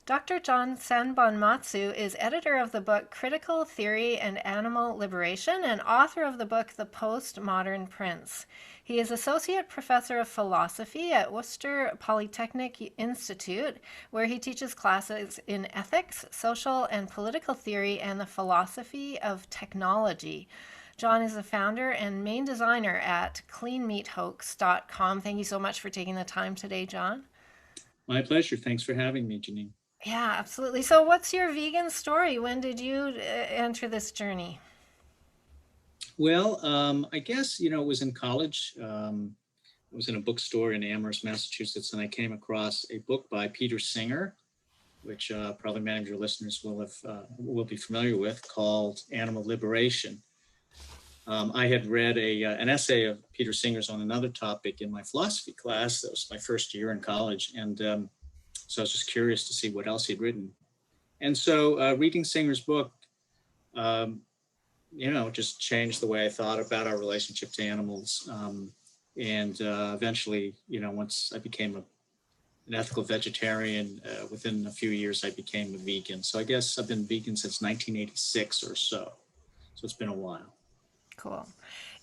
Dr. John Sanbonmatsu is editor of the book Critical Theory and Animal Liberation and author of the book The Postmodern Prince. He is associate professor of philosophy at Worcester Polytechnic Institute, where he teaches classes in ethics, social and political theory, and the philosophy of technology. John is the founder and main designer at cleanmeathoax.com. Thank you so much for taking the time today, John. My pleasure. Thanks for having me, Janine. Yeah, absolutely. So, what's your vegan story? When did you enter this journey? Well, I guess, it was in college. I was in a bookstore in Amherst, Massachusetts, and I came across a book by Peter Singer, which probably many of your listeners will be familiar with, called Animal Liberation. I had read an essay of Peter Singer's on another topic in my philosophy class. That was my first year in college, and so I was just curious to see what else he'd written. And so reading Singer's book, just changed the way I thought about our relationship to animals. And eventually, once I became an ethical vegetarian, within a few years, I became a vegan. So I guess I've been vegan since 1986 or so. So it's been a while. Cool.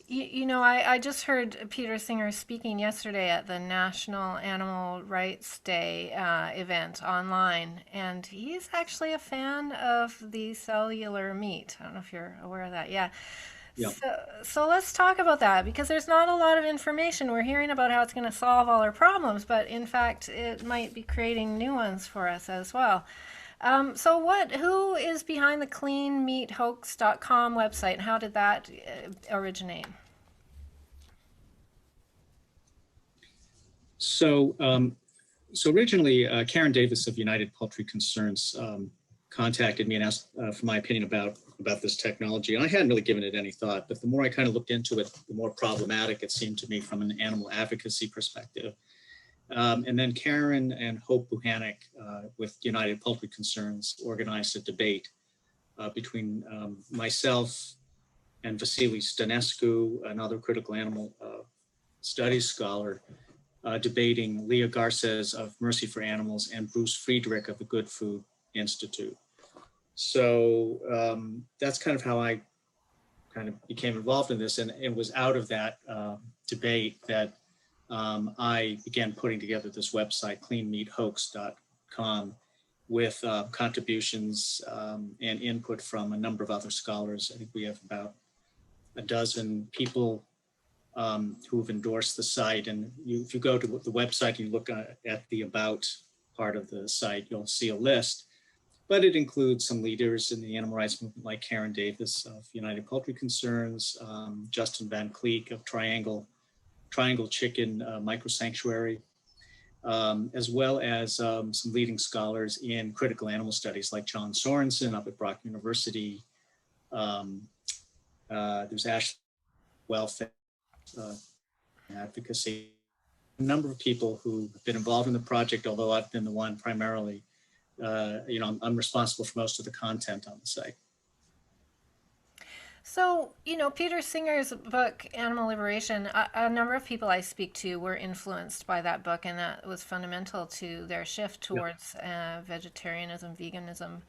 I just heard Peter Singer speaking yesterday at the National Animal Rights Day event online, and he's actually a fan of the cellular meat. I don't know if you're aware of that. Yeah. Yeah. So let's talk about that because there's not a lot of information. We're hearing about how it's going to solve all our problems, but in fact, it might be creating new ones for us as well. Who is behind the cleanmeathoax.com website and how did that originate? So originally, Karen Davis of United Poultry Concerns contacted me and asked for my opinion about this technology. And I hadn't really given it any thought, but the more I kind of looked into it, the more problematic it seemed to me from an animal advocacy perspective. And then Karen and Hope Buchanek with United Poultry Concerns organized a debate between myself and Vasily Stanescu, another critical animal studies scholar, debating Leah Garces of Mercy for Animals and Bruce Friedrich of the Good Food Institute. So that's kind of how I kind of became involved in this. And it was out of that debate that I began putting together this website, cleanmeathoax.com, with contributions and input from a number of other scholars. I think we have about a dozen people who've endorsed the site. And if you go to the website and you look at the About part of the site, you'll see a list. But it includes some leaders in the animal rights movement like Karen Davis of United Poultry Concerns, Justin Van Cleek of Triangle Chicken Micro Sanctuary, as well as some leading scholars in critical animal studies like John Sorensen up at Brock University. There's Ashley Welfare advocacy, a number of people who have been involved in the project, although I've been the one primarily, I'm responsible for most of the content on the site. So, Peter Singer's book, Animal Liberation, a number of people I speak to were influenced by that book, and that was fundamental to their shift towards vegetarianism, veganism.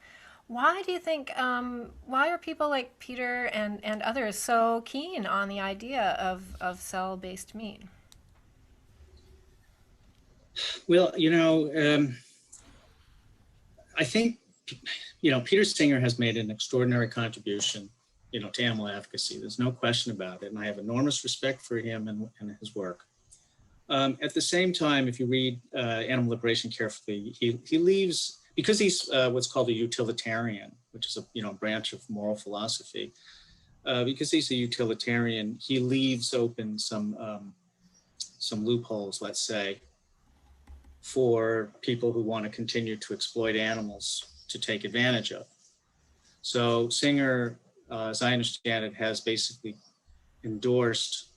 Why do you think, why are people like Peter and others so keen on the idea of cell-based meat? Well, I think, Peter Singer has made an extraordinary contribution, to animal advocacy. There's no question about it. And I have enormous respect for him and his work. At the same time, if you read Animal Liberation carefully, he leaves, because he's what's called a utilitarian, which is a branch of moral philosophy. Because he's a utilitarian, he leaves open some loopholes, let's say, for people who want to continue to exploit animals to take advantage of. So Singer, as I understand it, has basically endorsed,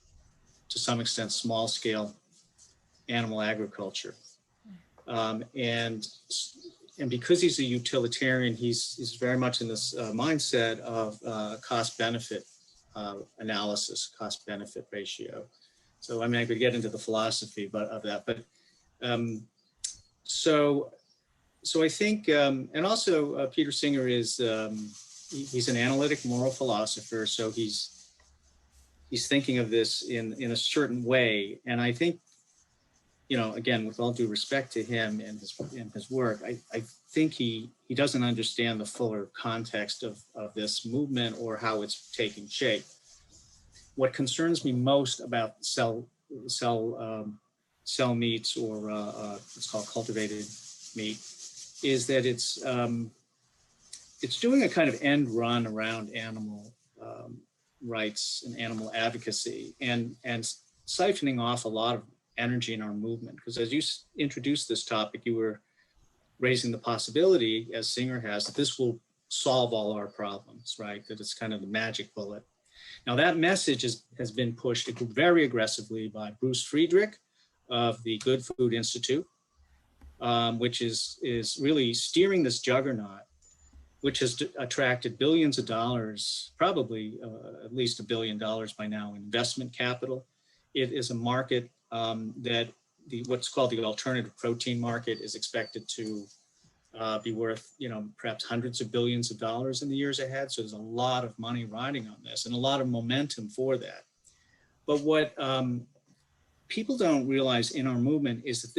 to some extent, small-scale animal agriculture. And because he's a utilitarian, he's very much in this mindset of cost-benefit analysis, cost-benefit ratio. So, I could get into the philosophy of that, but so so I think, and also Peter Singer is, he's an analytic moral philosopher. So he's thinking of this in a certain way. And I think, you know, again, with all due respect to him and his work, I think he doesn't understand the fuller context of this movement or how it's taking shape. What concerns me most about cell meats, or it's called cultivated meat, is that it's doing a kind of end run around animal rights and animal advocacy, and siphoning off a lot of energy in our movement. Because as you introduced this topic, you were raising the possibility, as Singer has, that this will solve all our problems, right? That it's kind of the magic bullet. Now that message has been pushed very aggressively by Bruce Friedrich of the Good Food Institute, which is really steering this juggernaut, which has attracted billions of dollars, probably at least $1 billion by now, in investment capital. It is a market that what's called the alternative protein market is expected to be worth, you know, perhaps hundreds of billions of dollars in the years ahead. So there's a lot of money riding on this and a lot of momentum for that. But what people don't realize in our movement is that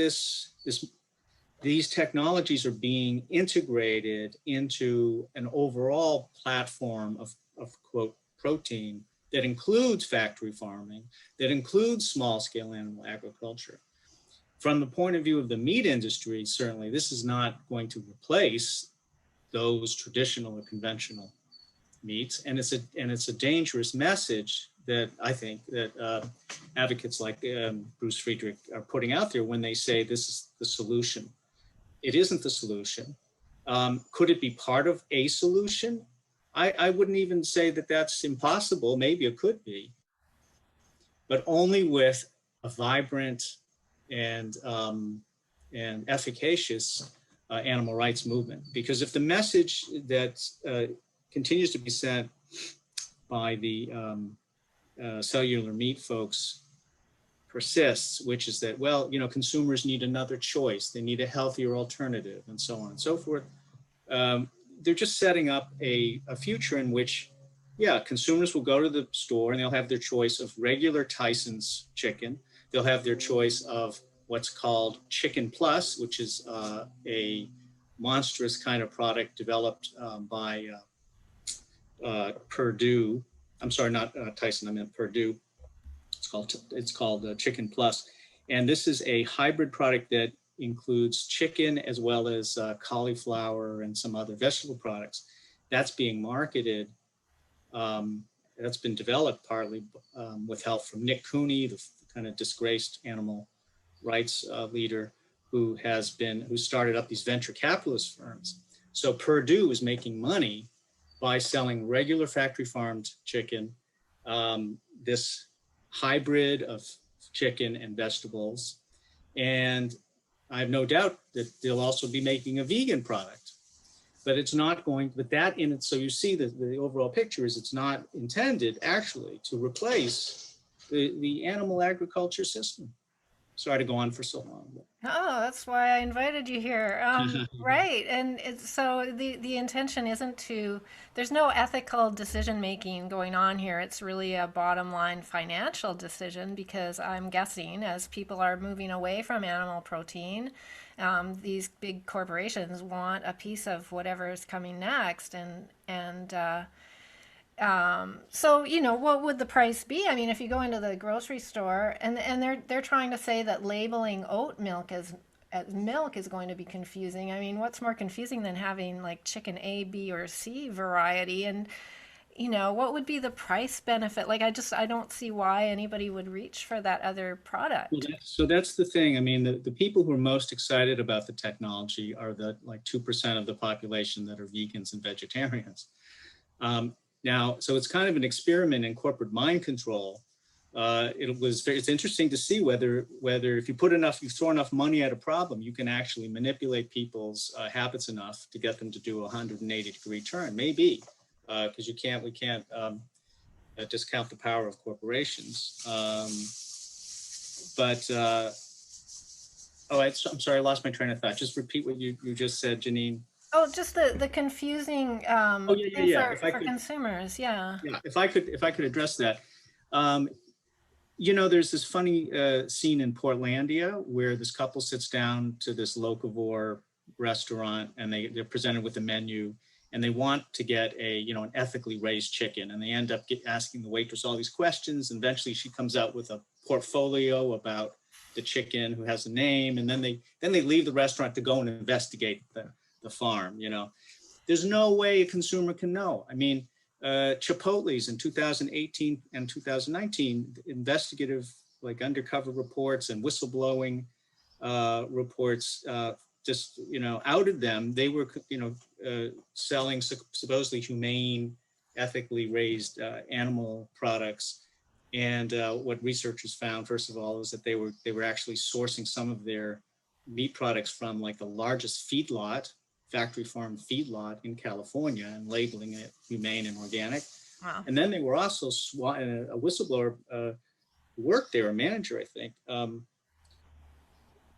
these technologies are being integrated into an overall platform of quote, protein that includes factory farming, that includes small-scale animal agriculture. From the point of view of the meat industry, certainly this is not going to replace those traditional or conventional meats, and it's a dangerous message that I think that advocates like Bruce Friedrich are putting out there when they say this is the solution. It isn't the solution. Could it be part of a solution? I wouldn't even say that that's impossible. Maybe it could be, but only with a vibrant and efficacious animal rights movement. Because if the message that continues to be sent by the cellular meat folks persists, which is that, well, you know, consumers need another choice, they need a healthier alternative, and so on and so forth, they're just setting up a future in which, yeah, consumers will go to the store and they'll have their choice of regular Tyson's chicken. They'll have their choice of what's called Chicken Plus, which is a monstrous kind of product developed by Purdue. I'm sorry, not Tyson, I meant Purdue. It's called Chicken Plus. And this is a hybrid product that includes chicken as well as cauliflower and some other vegetable products. That's being marketed. That's been developed partly with help from Nick Cooney, the kind of disgraced animal rights leader who started up these venture capitalist firms. So Purdue is making money by selling regular factory farmed chicken, this hybrid of chicken and vegetables. And I have no doubt that they'll also be making a vegan product, but it's not going, but that in it, so you see that the overall picture is it's not intended actually to replace the animal agriculture system. Sorry to go on for so long. Oh, that's why I invited you here. Right. And so the intention isn't to, there's no ethical decision making going on here. It's really a bottom line financial decision, because I'm guessing as people are moving away from animal protein, these big corporations want a piece of whatever is coming next. So, you know, what would the price be? I mean, if you go into the grocery store and they're trying to say that labeling oat milk as milk is going to be confusing. I mean, what's more confusing than having like chicken A, B, or C variety? And, you know, what would be the price benefit? Like, I don't see why anybody would reach for that other product. So that's the thing. I mean, the people who are most excited about the technology are the like 2% of the population that are vegans and vegetarians. Now, so it's kind of an experiment in corporate mind control. It's interesting to see whether if you throw enough money at a problem, you can actually manipulate people's habits enough to get them to do a 180-degree turn. Maybe, because we can't discount the power of corporations. But Oh, I'm sorry, I lost my train of thought. Just repeat what you just said, Janine. Oh, just the confusing Oh, yeah, yeah, thing yeah. If I for could, consumers. Yeah. yeah, if I could address that. Um, there's this funny scene in Portlandia where this couple sits down to this locavore restaurant, and they're presented with a menu, and they want to get an ethically raised chicken, and they end up asking the waitress all these questions, and eventually she comes out with a portfolio about the chicken who has a name, and then they leave the restaurant to go and investigate the farm. There's no way a consumer can know. I mean, Chipotle's in 2018 and 2019, investigative, like undercover reports and whistleblowing reports just outed them. They were selling supposedly humane, ethically raised animal products. And what researchers found, first of all, is that they were actually sourcing some of their meat products from like the largest feedlot, factory farm feedlot in California, and labeling it humane and organic. Wow. And then they were also a whistleblower worked there, a manager, I think,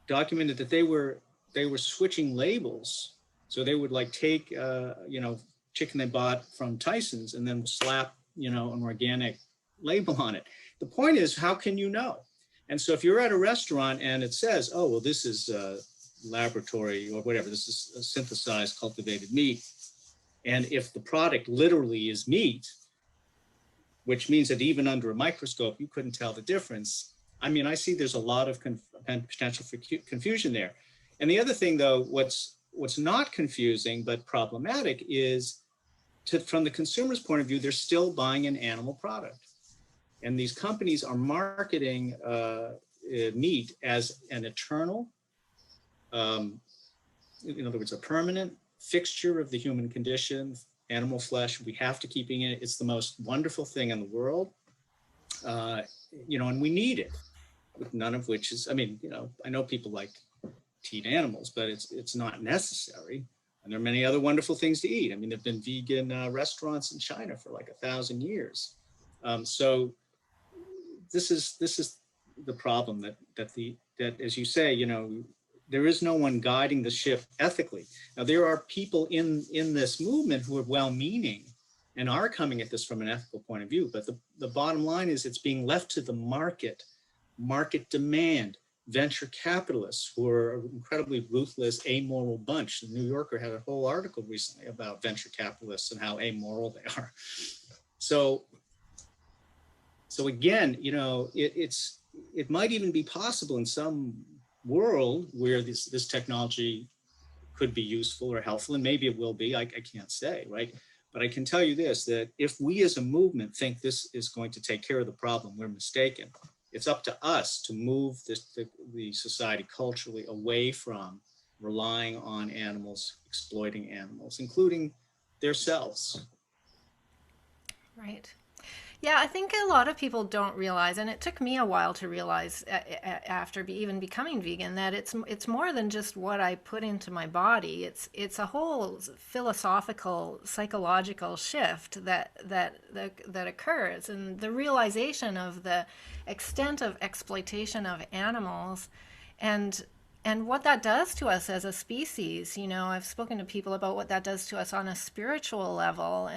documented that they were switching labels. So they would like take chicken they bought from Tyson's and then slap an organic label on it. The point is, how can you know? And so if you're at a restaurant and it says, oh, well, this is laboratory or whatever, this is a synthesized cultivated meat, and if the product literally is meat, which means that even under a microscope you couldn't tell the difference. I mean, I see there's a lot of potential for confusion there. And the other thing, though, what's not confusing but problematic is, from the consumer's point of view, they're still buying an animal product. And these companies are marketing meat as an eternal, in other words, a permanent fixture of the human condition, animal flesh. We have to keep eating it. It's the most wonderful thing in the world. And we need it. None of which is, I mean, I know people like to eat animals, but it's not necessary. And there are many other wonderful things to eat. I mean, there've been vegan restaurants in China for like 1,000 years. So this is the problem that as you say, there is no one guiding the ship ethically. Now, there are people in this movement who are well-meaning and are coming at this from an ethical point of view. But the bottom line is it's being left to the market demand, venture capitalists who are an incredibly ruthless, amoral bunch. The New Yorker had a whole article recently about venture capitalists and how amoral they are. So again, it might even be possible in some world where this technology could be useful or helpful, and maybe it will be, I can't say, right? But I can tell you this, that if we as a movement think this is going to take care of the problem, we're mistaken. It's up to us to move the society culturally away from relying on animals, exploiting animals, including their selves. Right. Yeah, I think a lot of people don't realize, and it took me a while to realize after even becoming vegan, that it's more than just what I put into my body. It's a whole philosophical, psychological shift that occurs, and the realization of the extent of exploitation of animals, and what that does to us as a species. I've spoken to people about what that does to us on a spiritual level,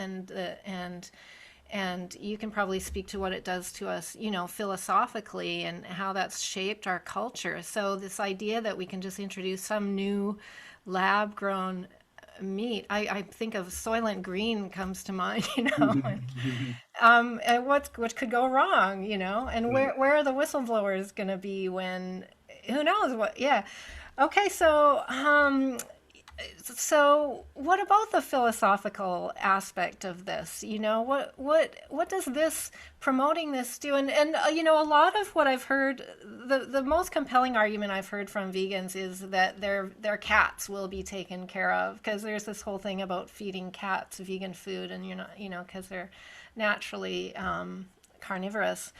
and you can probably speak to what it does to us, philosophically, and how that's shaped our culture. So this idea that we can just introduce some new lab-grown meat, I think of Soylent Green comes to mind, and what could go wrong, and where are the whistleblowers going to be when, who knows what? Yeah. Okay, so what about the philosophical aspect of this? What does this promoting this do? And a lot of what I've heard, the most compelling argument I've heard from vegans is that their cats will be taken care of, because there's this whole thing about feeding cats vegan food, and because they're naturally carnivorous.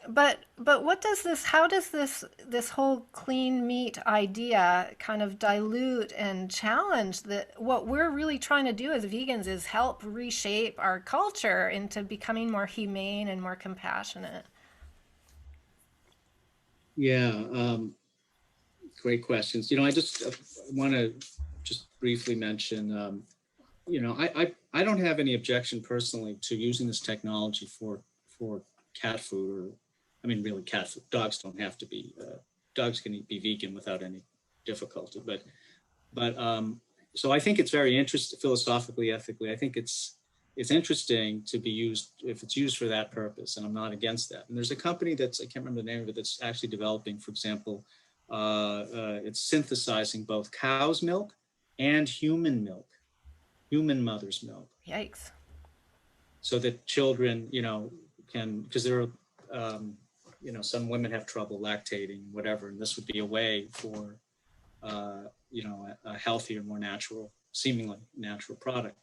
But what does this? How does this whole clean meat idea kind of dilute and challenge what we're really trying to do as vegans is help reshape our culture into becoming more humane and more compassionate? Yeah. Great questions. You know, I just want to just briefly mention, you know, I don't have any objection personally to using this technology for cat food, or, I mean, really cat food. Dogs don't have to be, dogs can be vegan without any difficulty. But so I think it's very interesting, philosophically, ethically. I think it's interesting to be used if it's used for that purpose, and I'm not against that. And there's a company that's, I can't remember the name of it, that's actually developing, for example, it's synthesizing both cow's milk and human milk, human mother's milk, Yikes. so that children, you know, can, because there are, you know, some women have trouble lactating, whatever, and this would be a way for, you know, a healthier, more natural, seemingly natural product.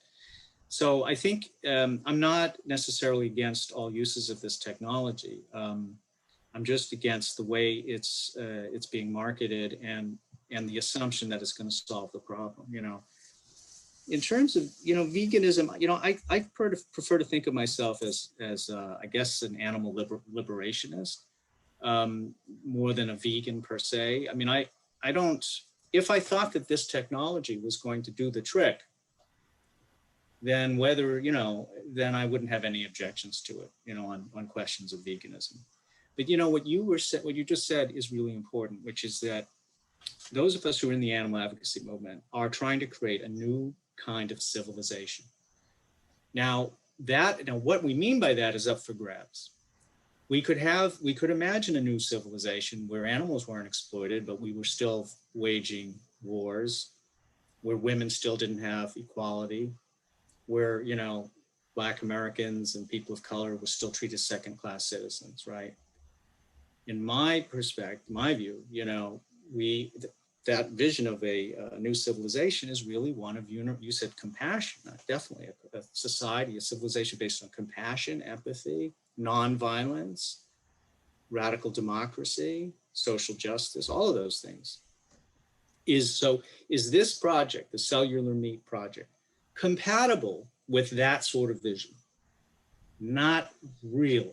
So I think I'm not necessarily against all uses of this technology. I'm just against the way it's being marketed, and the assumption that it's going to solve the problem. You know, in terms of, you know, veganism, you know, I prefer to think of myself as I guess an animal liberationist, more than a vegan per se. I mean, I don't. If I thought that this technology was going to do the trick, then whether, you know, then I wouldn't have any objections to it, you know, on questions of veganism. But, you know, what you just said is really important, which is that those of us who are in the animal advocacy movement are trying to create a new kind of civilization. Now, what we mean by that is up for grabs. We could imagine a new civilization where animals weren't exploited, but we were still waging wars, where women still didn't have equality, where, you know, Black Americans and people of color were still treated as second-class citizens, right? In my perspective, my view, you know, that vision of a new civilization is really one of, you said compassion, definitely a society, a civilization based on compassion, empathy, nonviolence, radical democracy, social justice, all of those things. Is this project, the Cellular Meat Project, compatible with that sort of vision? Not really.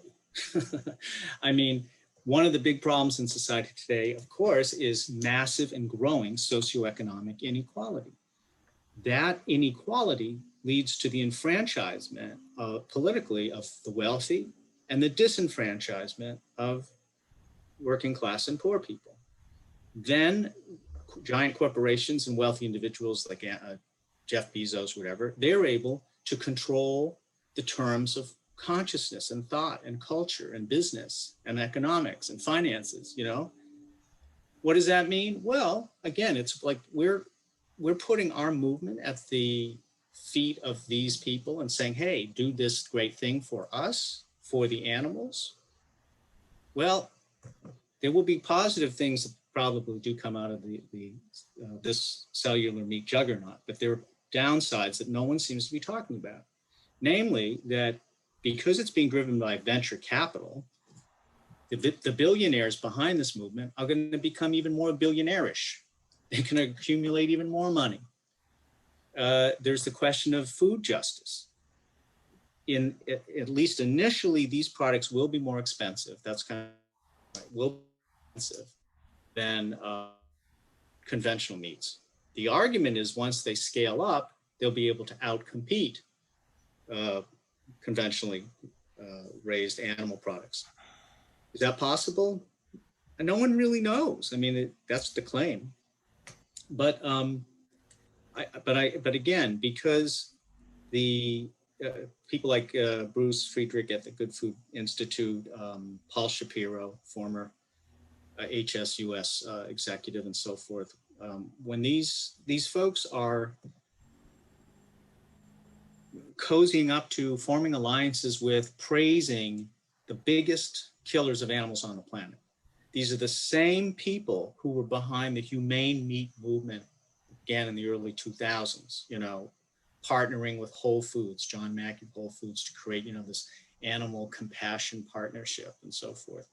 I mean, one of the big problems in society today, of course, is massive and growing socioeconomic inequality. That inequality leads to the enfranchisement politically of the wealthy and the disenfranchisement of working class and poor people. Then giant corporations and wealthy individuals like Jeff Bezos, whatever, they're able to control the terms of consciousness and thought and culture and business and economics and finances, you know? What does that mean? Well, again, it's like we're putting our movement at the feet of these people and saying, hey, do this great thing for us, for the animals. Well, there will be positive things that probably do come out of this cellular meat juggernaut, but there are downsides that no one seems to be talking about. Namely, that because it's being driven by venture capital, the billionaires behind this movement are going to become even more billionaire-ish. They can accumulate even more money. There's the question of food justice. At least initially, these products will be more expensive. That's kind of right, will be expensive than conventional meats. The argument is once they scale up, they'll be able to outcompete conventionally raised animal products. Is that possible? And no one really knows. I mean, that's the claim. But again, because the people like Bruce Friedrich at the Good Food Institute, Paul Shapiro, former HSUS executive, and so forth, when these folks are cozying up to forming alliances with praising the biggest killers of animals on the planet. These are the same people who were behind the humane meat movement again in the early 2000s, you know, partnering with Whole Foods, John Mackey, Whole Foods, to create, you know, this animal compassion partnership and so forth,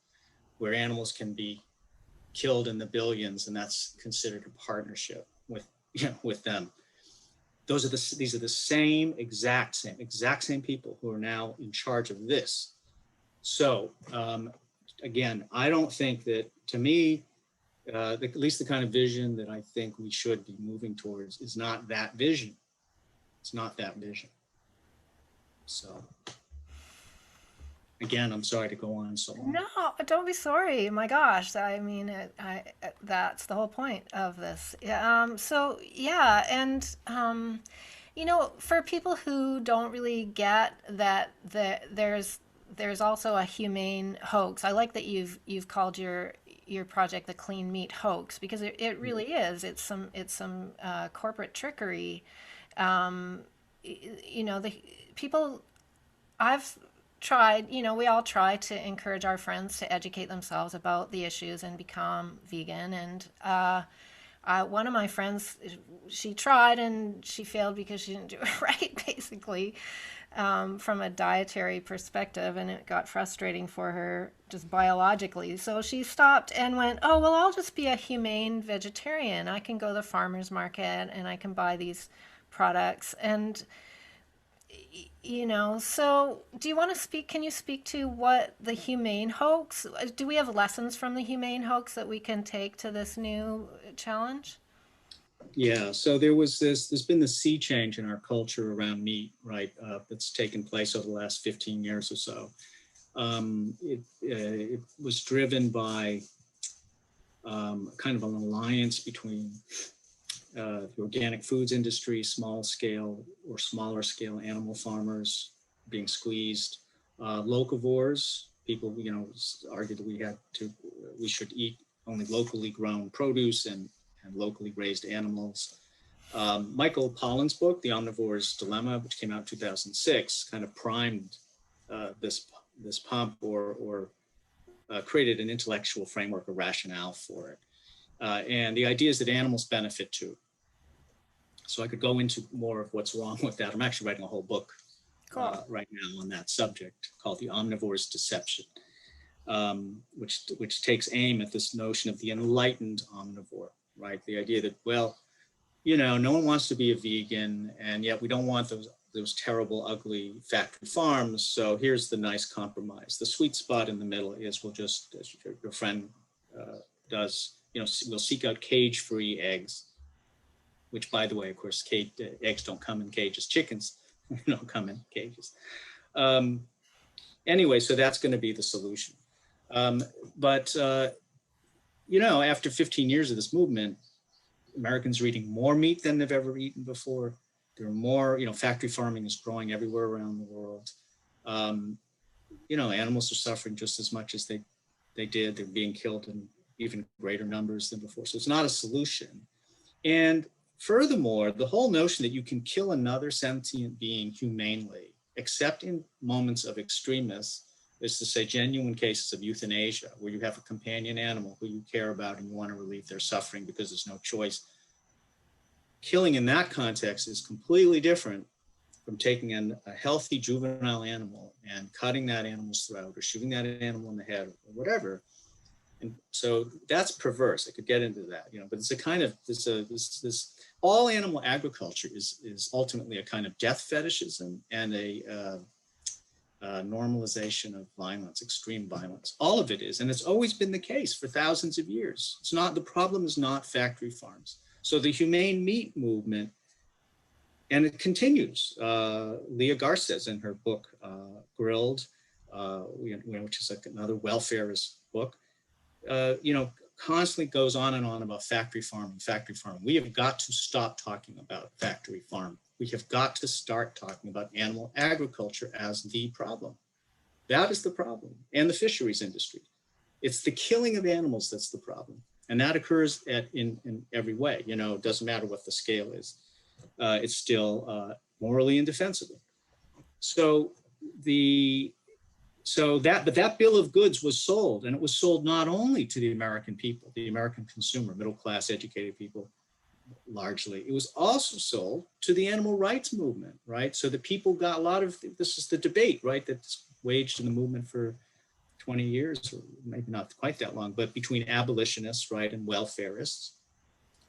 where animals can be killed in the billions, and that's considered a partnership with, you know, with them. These are the same exact same people who are now in charge of this. So again, I don't think that, to me, at least the kind of vision that I think we should be moving towards is not that vision. It's not that vision. So again, I'm sorry to go on so long. No, don't be sorry. My gosh, I mean, that's the whole point of this. Yeah, so yeah, and you know, for people who don't really get that, there's also a humane hoax. I like that you've called your project the Clean Meat Hoax, because it really is. It's some corporate trickery. You know, the people I've tried, you know, we all try to encourage our friends to educate themselves about the issues and become vegan. And one of my friends, she tried and she failed because she didn't do it right, basically, from a dietary perspective. And it got frustrating for her just biologically. So she stopped and went, oh, well, I'll just be a humane vegetarian. I can go to the farmer's market and I can buy these products. And you know, so do you want to speak? Can you speak to what the humane hoax? Do we have lessons from the humane hoax that we can take to this new challenge? Yeah, so there's been the sea change in our culture around meat, right? That's taken place over the last 15 years or so. It was driven by kind of an alliance between the organic foods industry, small scale or smaller scale animal farmers being squeezed, locavores, people, you know, argued that we should eat only locally grown produce and locally raised animals. Michael Pollan's book, The Omnivore's Dilemma, which came out in 2006, kind of primed this pump or created an intellectual framework, a rationale for it. And the idea is that animals benefit too. So I could go into more of what's wrong with that. I'm actually writing a whole book Cool. right now on that subject called The Omnivore's Deception, which takes aim at this notion of the enlightened omnivore, right? The idea that, well, you know, no one wants to be a vegan, and yet we don't want those terrible, ugly factory farms. So here's the nice compromise. The sweet spot in the middle is we'll just, as your friend does, you know, we'll seek out cage-free eggs, which, by the way, of course, eggs don't come in cages. Chickens don't come in cages. Anyway, so that's going to be the solution. But you know, after 15 years of this movement, Americans are eating more meat than they've ever eaten before. There are more, you know, factory farming is growing everywhere around the world. You know, animals are suffering just as much as they did. They're being killed in even greater numbers than before. So it's not a solution. And furthermore, the whole notion that you can kill another sentient being humanely, except in moments of extremis, is to say genuine cases of euthanasia, where you have a companion animal who you care about and you want to relieve their suffering because there's no choice. Killing in that context is completely different from taking a healthy juvenile animal and cutting that animal's throat or shooting that animal in the head or whatever. And so that's perverse. I could get into that, you know, but it's a kind of this all animal agriculture is ultimately a kind of death fetishism and a normalization of violence, extreme violence. All of it is, and it's always been the case for thousands of years. It's not, the problem is not factory farms. So the humane meat movement, and it continues. Leah Garth says in her book, Grilled, which is like another welfarist book, you know, constantly goes on and on about factory farming, factory farming. We have got to stop talking about factory farming. We have got to start talking about animal agriculture as the problem. That is the problem. And the fisheries industry. It's the killing of animals that's the problem. And that occurs in every way. You know, it doesn't matter what the scale is. It's still morally indefensible. So that bill of goods was sold, and it was sold not only to the American people, the American consumer, middle class, educated people, largely. It was also sold to the animal rights movement, right? So the people got a lot of, this is the debate, right, that's waged in the movement for 20 years, or maybe not quite that long, but between abolitionists, right, and welfarists.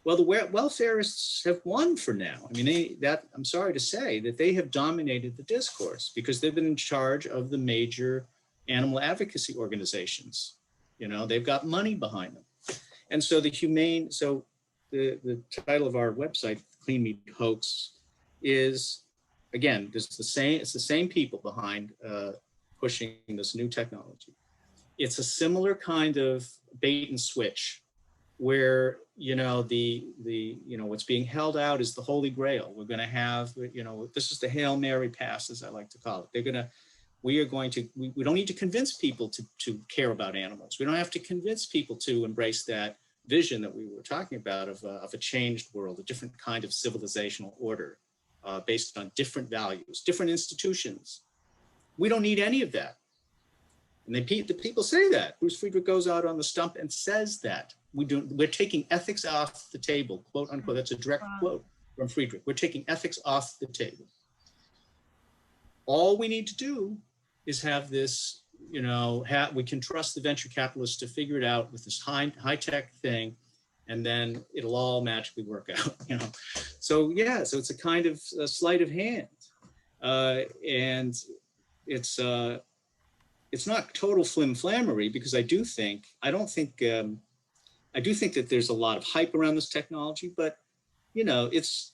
Well, the welfarists have won for now. I mean, I'm sorry to say that they have dominated the discourse because they've been in charge of the major animal advocacy organizations. You know, they've got money behind them. And so the title of our website, Clean Meat Hoax, is, again, it's the same people behind pushing this new technology. It's a similar kind of bait and switch where, what's being held out is the Holy Grail. We're going to have, this is the Hail Mary pass, as I like to call it. We don't need to convince people to care about animals. We don't have to convince people to embrace that vision that we were talking about of a changed world, a different kind of civilizational order based on different values, different institutions. We don't need any of that. And the people say that. Bruce Friedrich goes out on the stump and says that. We're taking ethics off the table, quote unquote. That's a direct quote from Friedrich. We're taking ethics off the table. All we need to do is have this, we can trust the venture capitalists to figure it out with this high-tech thing, and then it'll all magically work out, So it's a kind of a sleight of hand. And it's not total flim-flammery, because I do think that there's a lot of hype around this technology, but it's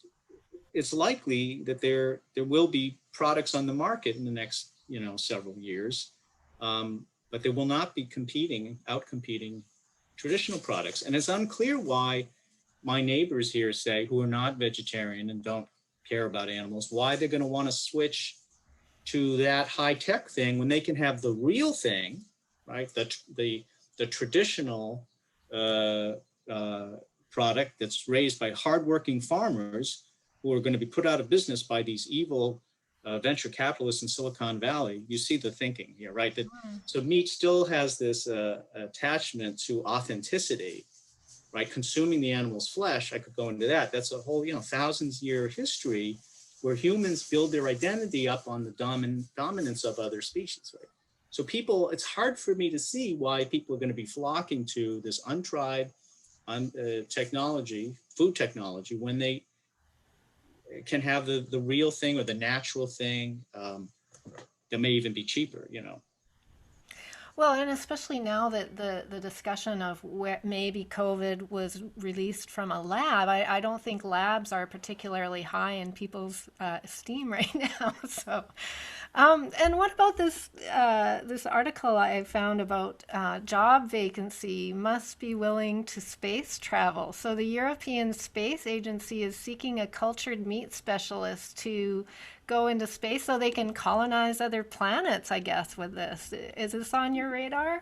likely that there will be products on the market in the next several years, but they will not be outcompeting traditional products. And it's unclear why my neighbors here say, who are not vegetarian and don't care about animals, why they're going to want to switch to that high-tech thing when they can have the real thing, right? The traditional product that's raised by hardworking farmers who are going to be put out of business by these evil venture capitalists in Silicon Valley. You see the thinking here, right? So meat still has this attachment to authenticity, right? Consuming the animal's flesh, I could go into that. That's a whole, thousands-year history where humans build their identity up on the dominance of other species, right? So it's hard for me to see why people are going to be flocking to this untried technology, food technology, when they can have the real thing or the natural thing that may even be cheaper, Well, and especially now that the discussion of where maybe COVID was released from a lab, I don't think labs are particularly high in people's esteem right now. So, and what about this article I found about job vacancy must be willing to space travel? So the European Space Agency is seeking a cultured meat specialist to go into space so they can colonize other planets, I guess, with this. Is this on your radar?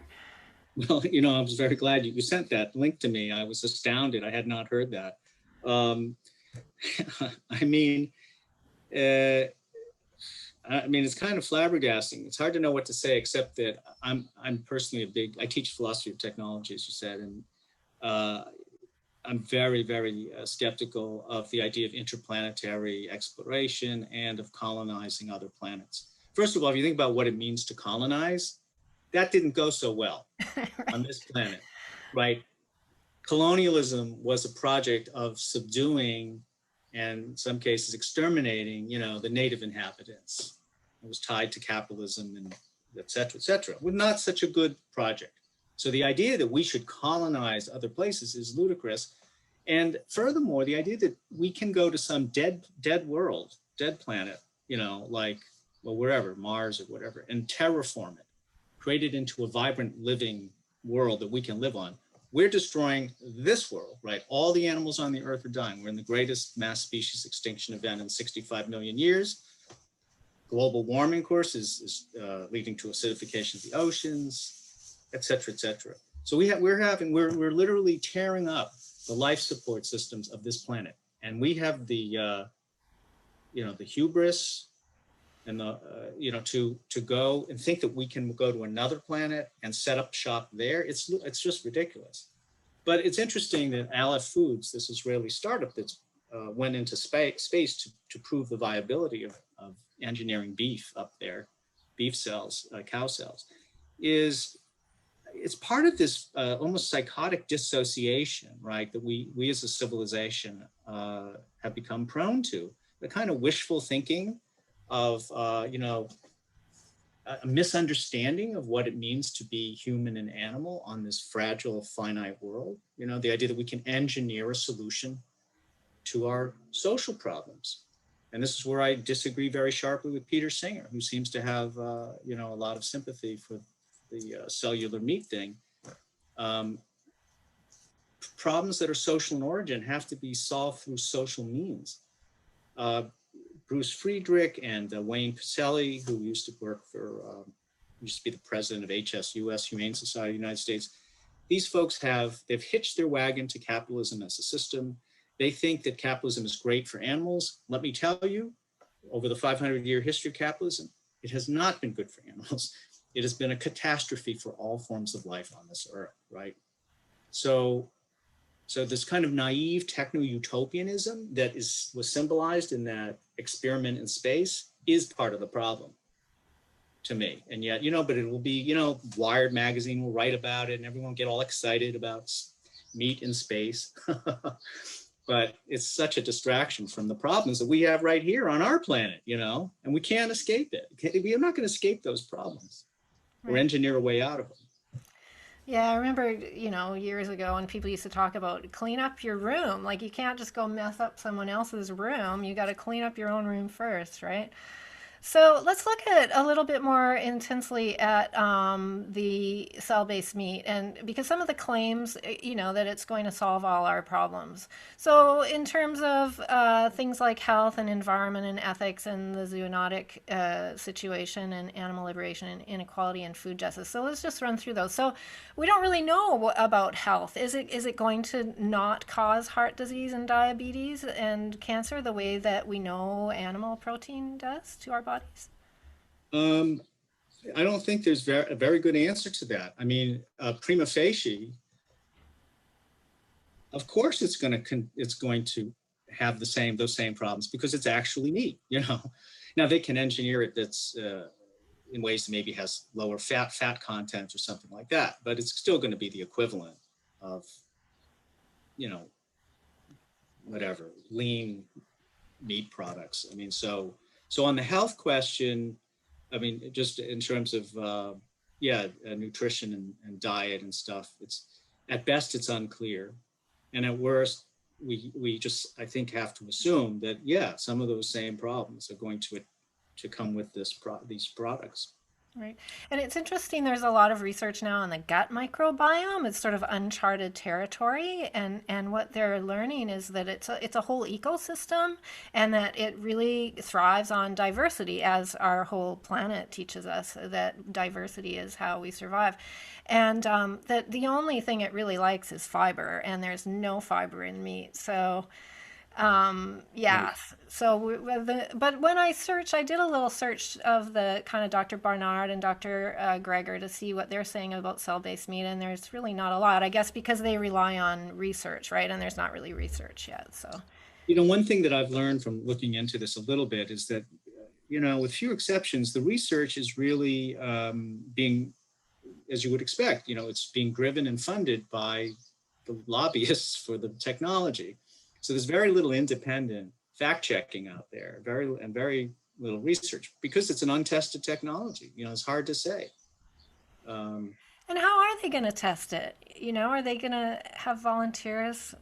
Well, I was very glad you sent that link to me. I was astounded. I had not heard that. I mean, it's kind of flabbergasting. It's hard to know what to say, except that I'm personally I teach philosophy of technology, as you said, and I'm very, very skeptical of the idea of interplanetary exploration and of colonizing other planets. First of all, if you think about what it means to colonize, that didn't go so well on this planet, right? Colonialism was a project of subduing and in some cases exterminating, the native inhabitants. It was tied to capitalism and et cetera, et cetera. Well, not such a good project. So the idea that we should colonize other places is ludicrous. And furthermore, the idea that we can go to some dead world, dead planet, wherever, Mars or whatever, and terraform it, create it into a vibrant living world that we can live on. We're destroying this world, right? All the animals on the earth are dying. We're in the greatest mass species extinction event in 65 million years. Global warming, of course, is leading to acidification of the oceans, et cetera, et cetera. So we're literally tearing up the life support systems of this planet. And we have the hubris and to go and think that we can go to another planet and set up shop there. It's just ridiculous. But it's interesting that Aleph Foods, this Israeli startup that's went into space to prove the viability of engineering beef up there, beef cells, cow cells, it's part of this almost psychotic dissociation, right, that we as a civilization have become prone to, the kind of wishful thinking of, a misunderstanding of what it means to be human and animal on this fragile, finite world. You know, the idea that we can engineer a solution to our social problems. And this is where I disagree very sharply with Peter Singer, who seems to have, you know, a lot of sympathy for the cellular meat thing. Problems that are social in origin have to be solved through social means. Bruce Friedrich and Wayne Pacelli, who used to work for, used to be the president of HSUS, Humane Society of the United States. These folks they've hitched their wagon to capitalism as a system. They think that capitalism is great for animals. Let me tell you, over the 500-year history of capitalism, it has not been good for animals. It has been a catastrophe for all forms of life on this earth, right? So this kind of naive techno-utopianism that was symbolized in that experiment in space is part of the problem to me. And yet, you know, but it will be, you know, Wired magazine will write about it and everyone will get all excited about meat in space. But it's such a distraction from the problems that we have right here on our planet, you know, and we can't escape it. We're not going to escape those problems or engineer a way out of them. Yeah, I remember, you know, years ago when people used to talk about clean up your room. Like, you can't just go mess up someone else's room. You got to clean up your own room first, right? So let's look at a little bit more intensely at the cell-based meat, and because some of the claims, you know, that it's going to solve all our problems. So in terms of things like health and environment and ethics and the zoonotic situation and animal liberation and inequality and food justice. So let's just run through those. So we don't really know about health. Is it going to not cause heart disease and diabetes and cancer the way that we know animal protein does to our bodies? I don't think there's a very good answer to that. I mean, prima facie, of course, it's going to have those same problems because it's actually meat. You know, now they can engineer it that's in ways that maybe has lower fat content or something like that, but it's still going to be the equivalent of, you know, whatever lean meat products. I mean, so on the health question, I mean, just in terms of, nutrition and diet and stuff, it's at best, it's unclear. And at worst, we just, I think, have to assume that, yeah, some of those same problems are going to come with these products. Right. And it's interesting, there's a lot of research now on the gut microbiome. It's sort of uncharted territory. And what they're learning is that it's a whole ecosystem and that it really thrives on diversity, as our whole planet teaches us that diversity is how we survive. And that the only thing it really likes is fiber, and there's no fiber in meat. So Right. yeah. So, but when I did a little search of the kind of Dr. Barnard and Dr. Greger to see what they're saying about cell-based meat, and there's really not a lot, I guess, because they rely on research, right? And there's not really research yet. So, You know, one thing that I've learned from looking into this a little bit is that, you know, with few exceptions, the research is really being, as you would expect, you know, it's being driven and funded by the lobbyists for the technology. So there's very little independent fact checking out there, very little research because it's an untested technology. You know, it's hard to say. Um, and how are they going to test it? You know, are they going to have volunteers,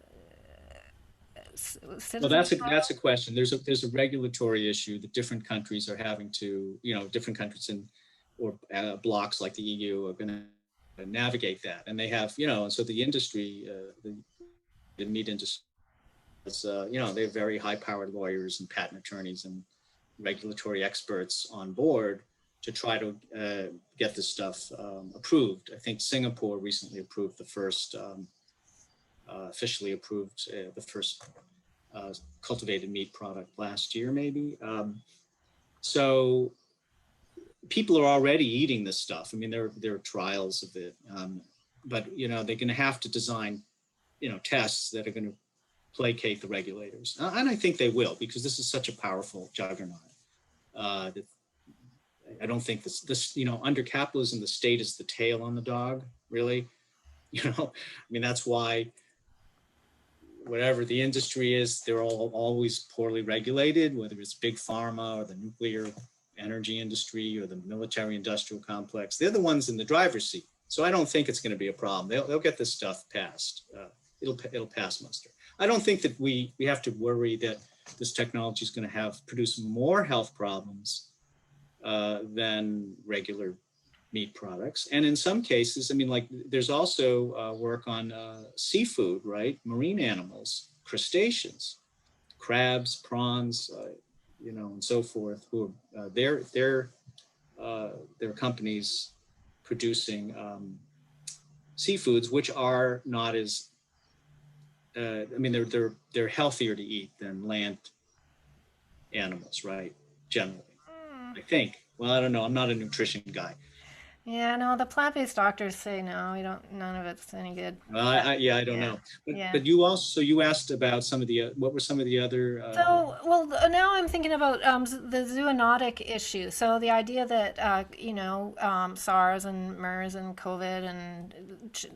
well, citizens? that's a question. There's a regulatory issue that different countries are having to, you know, different countries or blocks like the EU are going to navigate that, and they have, you know, and so the industry, the meat industry. You know, they have very high-powered lawyers and patent attorneys and regulatory experts on board to try to get this stuff approved. I think Singapore recently approved the first, officially approved the first cultivated meat product last year, maybe. So people are already eating this stuff. I mean, there are trials of it, but you know, they're going to have to design, you know, tests that are going to placate the regulators. And I think they will, because this is such a powerful juggernaut. That I don't think this, you know, under capitalism, the state is the tail on the dog, really. You know, I mean, that's why whatever the industry is, they're all always poorly regulated, whether it's big pharma or the nuclear energy industry or the military industrial complex. They're the ones in the driver's seat. So I don't think it's going to be a problem. They'll get this stuff passed. It'll pass muster. I don't think that we have to worry that this technology is going to produce more health problems than regular meat products. And in some cases, I mean, like there's also work on seafood, right? Marine animals, crustaceans, crabs, prawns, and so forth. Who are there are companies producing seafoods which are not as I mean, they're healthier to eat than land animals, right? Generally, I think. Well, I don't know. I'm not a nutrition guy. Yeah, no, the plant-based doctors say no, we don't, none of it's any good. I don't know. But you asked about some of the, what were some of the other? Well, now I'm thinking about the zoonotic issue. So the idea that, SARS and MERS and COVID and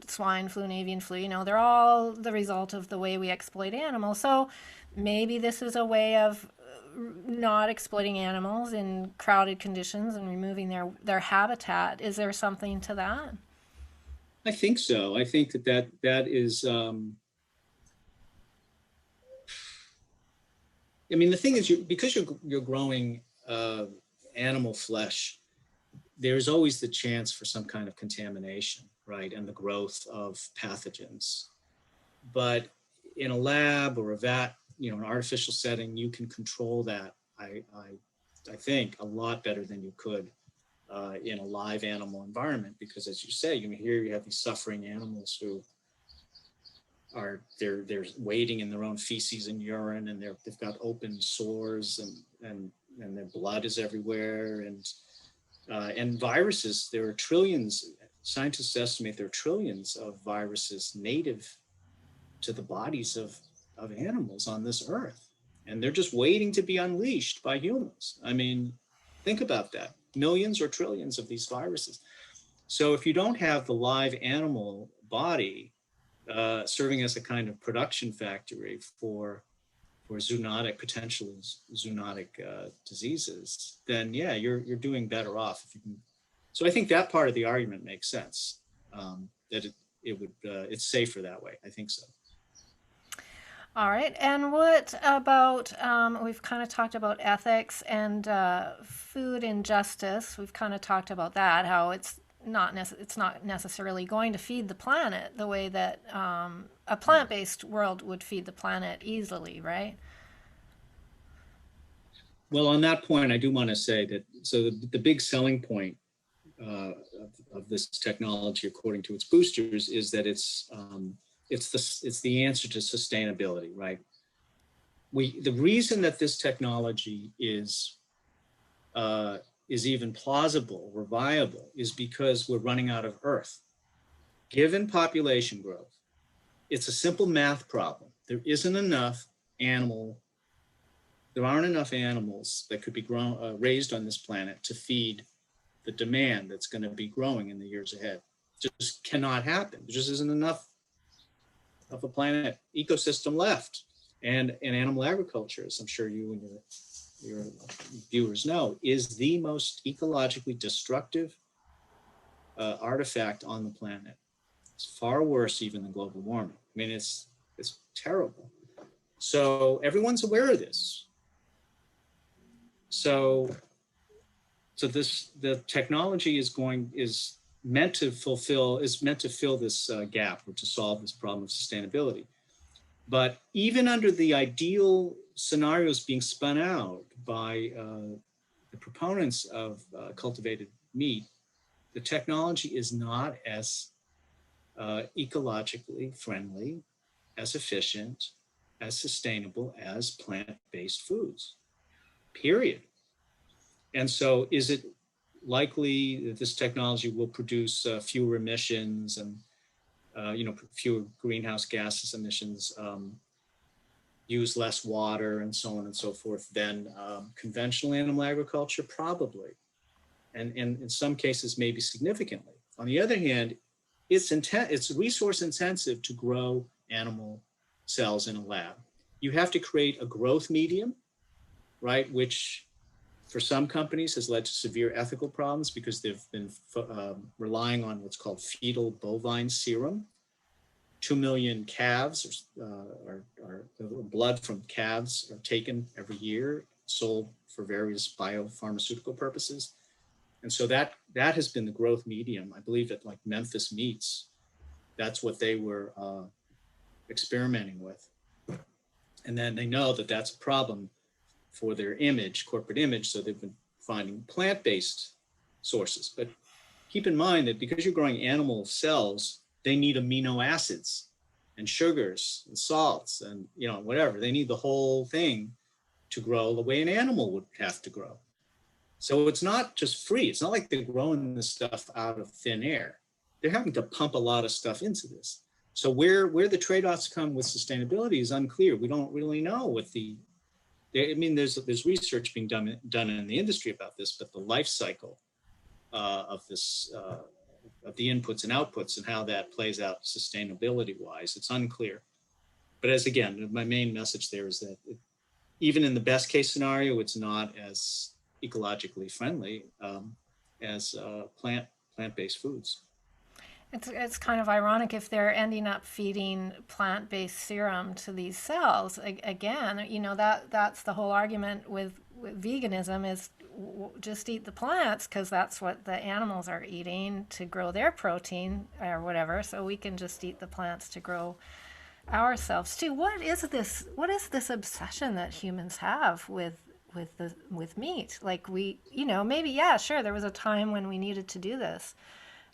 swine flu and avian flu, they're all the result of the way we exploit animals. So maybe this is a way of not exploiting animals in crowded conditions and removing their habitat. Is there something to that? I think so. I think that is. I mean, the thing is, because you're growing animal flesh, there's always the chance for some kind of contamination, right, and the growth of pathogens. But in a lab or a vat, an artificial setting, you can control that. I think a lot better than you could in a live animal environment, because as you say, here you have these suffering animals who they're wading in their own feces and urine, and they've got open sores, and their blood is everywhere, and viruses. There are trillions. Scientists estimate there are trillions of viruses native to the bodies of animals on this earth, and they're just waiting to be unleashed by humans. I mean, think about that. Millions or trillions of these viruses. So if you don't have the live animal body serving as a kind of production factory for potential zoonotic diseases, then yeah, you're doing better off if you can. So I think that part of the argument makes sense. That it's safer that way. I think so. All right. And what about, we've kind of talked about ethics and food injustice. We've kind of talked about that, how it's not necessarily going to feed the planet the way that a plant-based world would feed the planet easily, right? Well, on that point, I do want to say that, so the big selling point of this technology, according to its boosters, is that it's the answer to sustainability, right? The reason that this technology is even plausible or viable is because we're running out of Earth. Given population growth, it's a simple math problem. There aren't enough animals that could be raised on this planet to feed the demand that's going to be growing in the years ahead. It just cannot happen. There just isn't enough of a planet ecosystem left. And animal agriculture, as I'm sure you and your viewers know, is the most ecologically destructive artifact on the planet. It's far worse even than global warming. I mean, it's terrible. So everyone's aware of this. So the technology is meant to fill this gap, or to solve this problem of sustainability. But even under the ideal scenarios being spun out by the proponents of cultivated meat, the technology is not as ecologically friendly, as efficient, as sustainable as plant-based foods, period. And so is it likely that this technology will produce fewer emissions and fewer greenhouse gases emissions, use less water, and so on and so forth than conventional animal agriculture? Probably. And in some cases, maybe significantly. On the other hand, it's resource intensive to grow animal cells in a lab. You have to create a growth medium, right, which for some companies has led to severe ethical problems because they've been relying on what's called fetal bovine serum. 2 million calves or blood from calves are taken every year, sold for various biopharmaceutical purposes. And so that has been the growth medium. I believe at like Memphis Meats, that's what they were experimenting with. And then they know that that's a problem for their image, corporate image, so they've been finding plant-based sources. But keep in mind that because you're growing animal cells, they need amino acids and sugars and salts and, you know, whatever. They need the whole thing to grow the way an animal would have to grow. So it's not just free. It's not like they're growing this stuff out of thin air. They're having to pump a lot of stuff into this. So where the trade-offs come with sustainability is unclear. We don't really know what I mean, there's research being done in the industry about this, but the life cycle of this, of the inputs and outputs and how that plays out sustainability-wise, it's unclear. But as again, my main message there is that even in the best case scenario, it's not as ecologically friendly as plant-based foods. It's kind of ironic if they're ending up feeding plant-based serum to these cells. Again, you know, that's the whole argument with veganism is just eat the plants because that's what the animals are eating to grow their protein or whatever. So we can just eat the plants to grow ourselves too. What is this obsession that humans have with meat? Like we, you know, maybe, yeah, sure, there was a time when we needed to do this.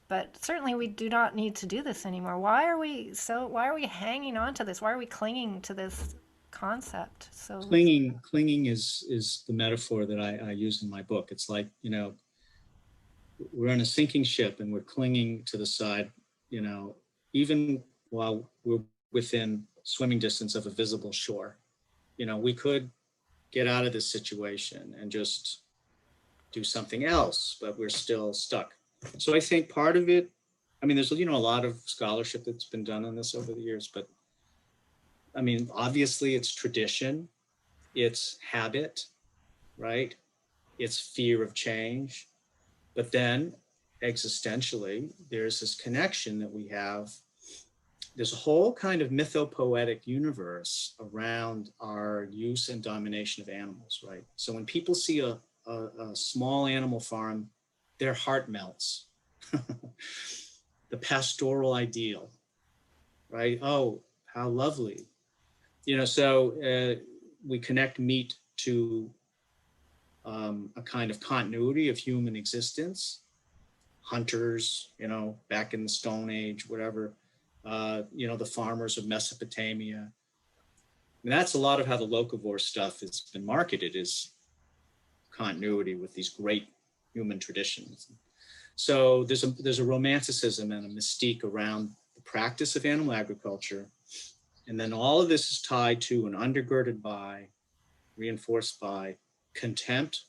But certainly we do not need to do this anymore. Why are we hanging on to this? Why are we clinging to this concept? So clinging is the metaphor that I use in my book. It's like, you know, we're on a sinking ship and we're clinging to the side, you know, even while we're within swimming distance of a visible shore. You know, we could get out of this situation and just do something else, but we're still stuck. So I think part of it, I mean, there's, you know, a lot of scholarship that's been done on this over the years, but I mean, obviously it's tradition, it's habit, right? It's fear of change. But then existentially, there's this connection that we have. There's a whole kind of mythopoetic universe around our use and domination of animals, right? So when people see a small animal farm, their heart melts. The pastoral ideal, right? Oh, how lovely. You know, so we connect meat to a kind of continuity of human existence. Hunters, you know, back in the Stone Age, whatever, you know, the farmers of Mesopotamia. And that's a lot of how the locavore stuff has been marketed, is continuity with these great human traditions. So there's a romanticism and a mystique around the practice of animal agriculture. And then all of this is tied to and undergirded by, reinforced by contempt,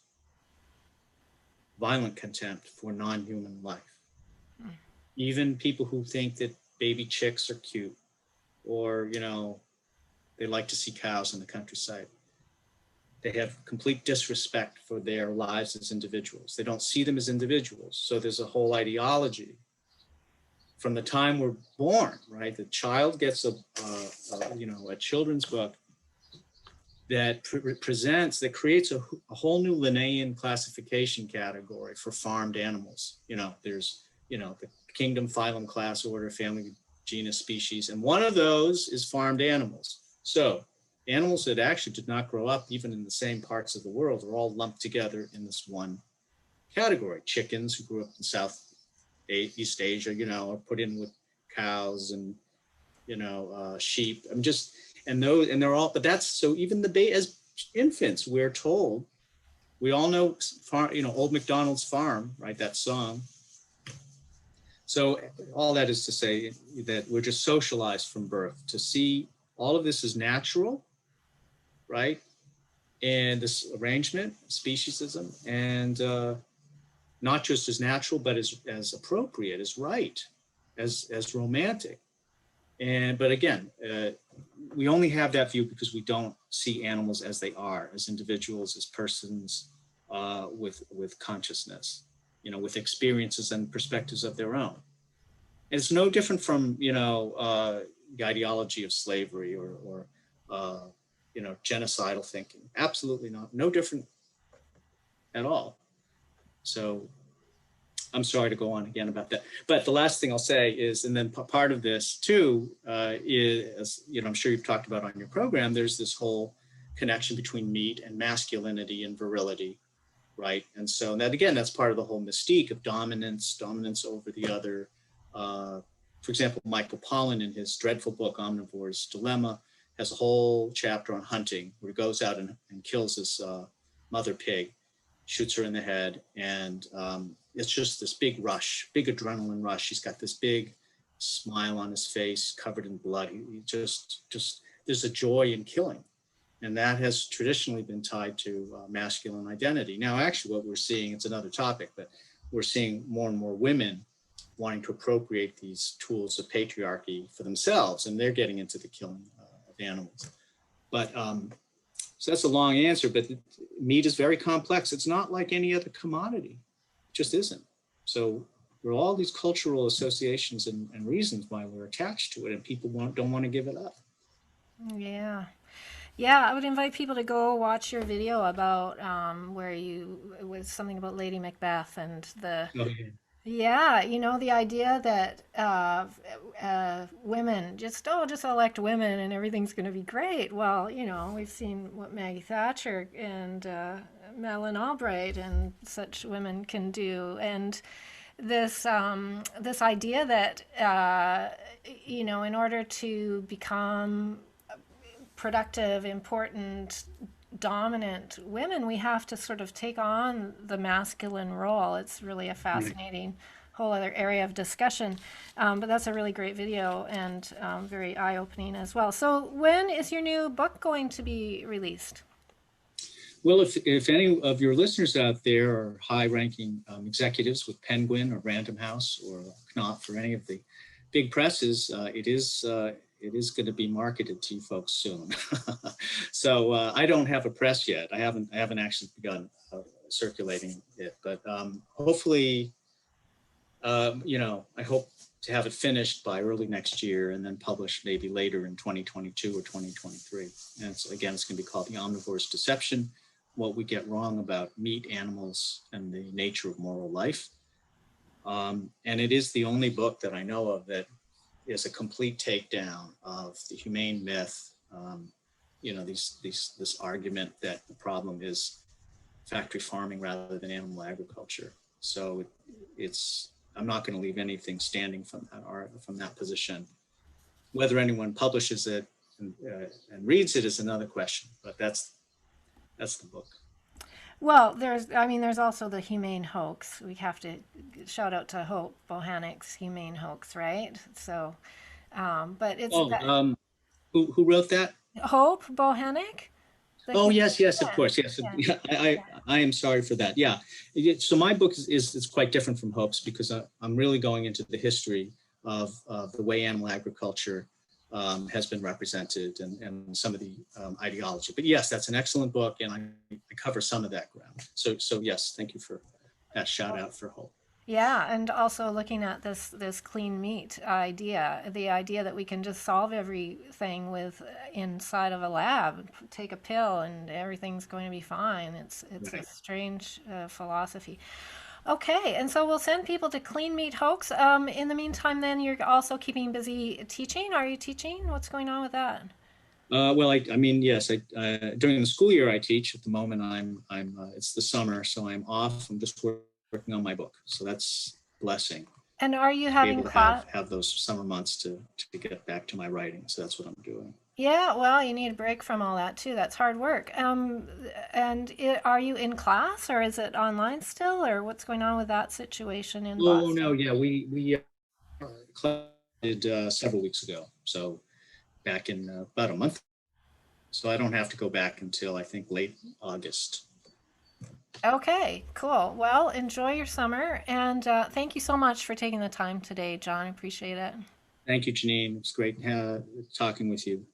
violent contempt for non-human life. Even people who think that baby chicks are cute, or, you know, they like to see cows in the countryside. They have complete disrespect for their lives as individuals. They don't see them as individuals. So there's a whole ideology from the time we're born, right? The child gets a children's book that creates a whole new Linnaean classification category for farmed animals. You know, there's, you know, the kingdom, phylum, class, order, family, genus, species, and one of those is farmed animals. So animals that actually did not grow up even in the same parts of the world are all lumped together in this one category. Chickens who grew up in Southeast Asia, you know, are put in with cows and, you know, sheep. And they're all, but that's, so even as infants, we're told, we all know, Old MacDonald's Farm, right, that song. So all that is to say that we're just socialized from birth to see all of this is natural, right? And this arrangement, speciesism, and not just as natural, but as appropriate, as right, as romantic. But again, we only have that view because we don't see animals as they are, as individuals, as persons, with consciousness, with experiences and perspectives of their own. And it's no different from, the ideology of slavery or genocidal thinking. Absolutely not. No different at all. So I'm sorry to go on again about that. But the last thing I'll say is, and then part of this too, is, I'm sure you've talked about on your program, there's this whole connection between meat and masculinity and virility, right? And so that, again, that's part of the whole mystique of dominance over the other. For example, Michael Pollan, in his dreadful book, Omnivore's Dilemma, has a whole chapter on hunting, where he goes out and kills this mother pig, shoots her in the head, and it's just this big rush, big adrenaline rush. He's got this big smile on his face, covered in blood. He just there's a joy in killing. And that has traditionally been tied to masculine identity. Now, actually, what we're seeing, it's another topic, but we're seeing more and more women wanting to appropriate these tools of patriarchy for themselves, and they're getting into the killing of animals. But so that's a long answer, but meat is very complex. It's not like any other commodity. It just isn't. So there are all these cultural associations and reasons why we're attached to it, and people don't want to give it up. Yeah. Yeah, I would invite people to go watch your video about where it was something about Lady Macbeth and the, yeah, the idea that women just elect women and everything's going to be great. Well, we've seen what Maggie Thatcher and Madeleine Albright and such women can do, and this idea that in order to become productive, important, dominant women, we have to sort of take on the masculine role. It's really a fascinating whole other area of discussion. But that's a really great video and very eye-opening as well. So when is your new book going to be released? Well, if any of your listeners out there are high-ranking executives with Penguin or Random House or Knopf or any of the big presses, it is going to be marketed to you folks soon. So I don't have a press yet. I haven't actually begun circulating it, but hopefully, I hope to have it finished by early next year and then published maybe later in 2022 or 2023. And it's going to be called The Omnivore's Deception: What We Get Wrong About Meat, Animals, and the Nature of Moral Life. And it is the only book that I know of that is a complete takedown of the humane myth, this argument that the problem is factory farming rather than animal agriculture. So I'm not going to leave anything standing from that position. Whether anyone publishes it and reads it is another question, but that's the book. Well, there's also the humane hoax. We have to shout out to Hope Bohannik's humane hoax, right? So, but it's who wrote that? Hope Bohannik. Oh, yes, of course, yes. Yeah. I am sorry for that. Yeah. So my book is quite different from Hope's because I'm really going into the history of the way animal agriculture has been represented and some of the ideology. But yes, that's an excellent book, and I cover some of that ground. So yes, thank you for that shout out for Hope. Yeah, and also looking at this clean meat idea, the idea that we can just solve everything inside of a lab, take a pill and everything's going to be fine. It's right. A strange philosophy. Okay, and so we'll send people to Clean Meat Hoax. In the meantime, then you're also keeping busy teaching. Are you teaching? What's going on with that? Well, I mean, yes. During the school year, I teach. At the moment, I'm it's the summer, so I'm off. I'm just working on my book, so that's a blessing. And are you having class? Have those summer months to get back to my writing? So that's what I'm doing. Yeah, well, you need a break from all that too. That's hard work. Are you in class or is it online still, or what's going on with that situation in Boston? Oh no, yeah, we did several weeks ago. So back in about a month. So I don't have to go back until I think late August. Okay, cool. Well, enjoy your summer, and thank you so much for taking the time today, John. I appreciate it. Thank you, Janine. It's great talking with you.